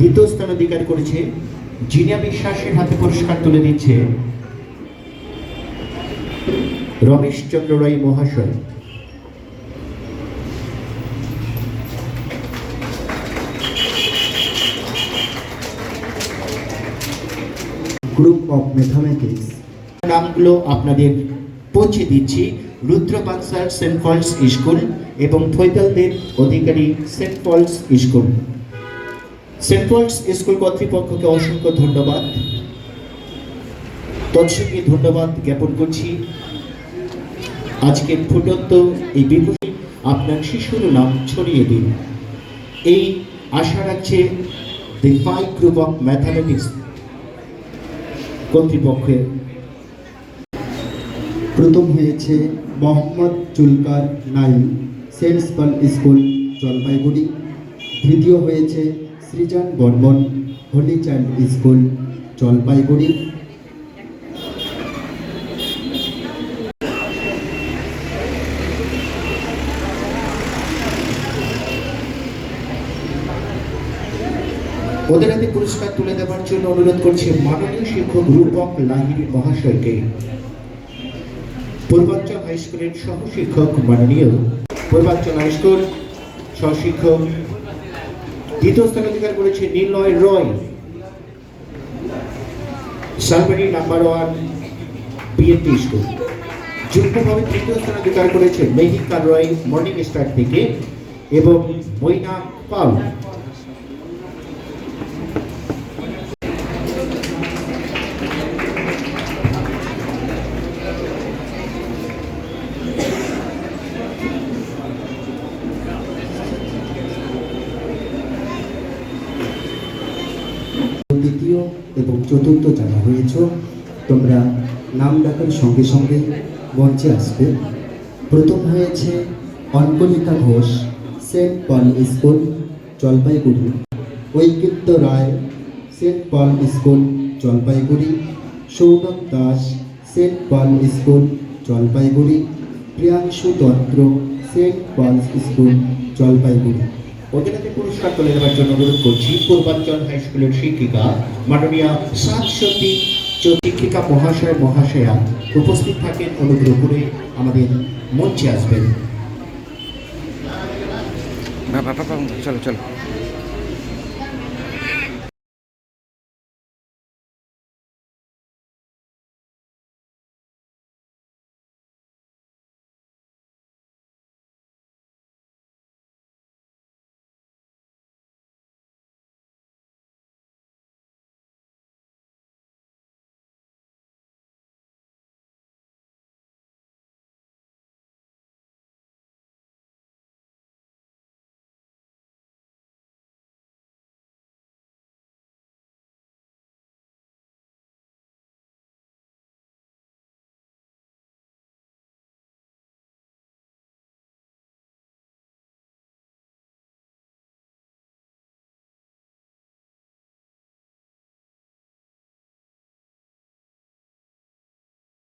দ্বিতীয় স্থান অধিকার করেছে। জিনিয়া বিশ্বাসের হাতে পুরস্কার তুলে দিচ্ছে রমেশ চন্দ্র রায় মহাশয়। গ্রুপ অফ ম্যাথামেটিক্স নামগুলো আপনাদের পৌঁছে দিচ্ছি। রুদ্র বাংসার সেন্ট পলস স্কুল এবং ফৈতালদের Adhikari Saint Paul's school. Saint Paul's school কর্তৃপক্ষকে অসংখ্য ধন্যবাদ। তৎসঙ্গে ধন্যবাদ জ্ঞাপন করছি আজকের ফুটন্ত এই বিভূতি আপনার শিশুর নাম ছড়িয়ে দিন, এই আশা রাখছে দি 5 গ্রুপ অফ ম্যাথামেটিক্স কর্তৃপক্ষের। প্রথম হয়েছে মোহাম্মদ জুলকার নাইম, সেন্ট পল স্কুল জলপাইগুড়ি। তৃতীয় হয়েছে সৃজন বর্মন, হোলি চাইল্ড স্কুল জলপাইগুড়ি। ওদের হাতে পুরস্কার তুলে দেওয়ার জন্য অনুরোধ করছে মাননীয় শিক্ষক রূপক লাহিড়ী মহাশয়কে। পূর্বাঞ্চল হাই স্কুলের সহ শিক্ষক মাননীয় পূর্বাঞ্চল হাই স্কুল সহ শিক্ষক। দ্বিতীয় স্থান অধিকার করেছে নিলয় রয়, সালবাড়ি নাম্বার 1 বিএনপি স্কুল। যুগ্মভাবে তৃতীয় স্থান অধিকার করেছে মেহিকা রয় মর্নিং স্টার থেকে এবং মৈনা পাল। দ্বিতীয় এবং চতুর্থ যারা হয়েছ, তোমরা নাম ডাকার সঙ্গে সঙ্গে মঞ্চে আসবে। প্রথম হয়েছে অঙ্কলিকা ঘোষ, সেন্ট পল স্কুল জলপাইগুড়ি। ঐকিত্য রায়, সেন্ট পল স্কুল জলপাইগুড়ি। সৌরভ দাস, সেন্ট পল স্কুল জলপাইগুড়ি। প্রিয়াংশু দত্ত, সেন্ট পল স্কুল জলপাইগুড়ি। ওদের হাতে পুরস্কার তুলে দেওয়ার জন্য অনুরোধ করছি পূর্বাঞ্চল হাই স্কুলের শিক্ষিকা মাননীয় সাতসতী শিক্ষিকা মহাশয় মহাশয়া উপস্থিত থাকেন, অনুগ্রহ করে আমাদের মঞ্চে আসবেন। চলো চলো।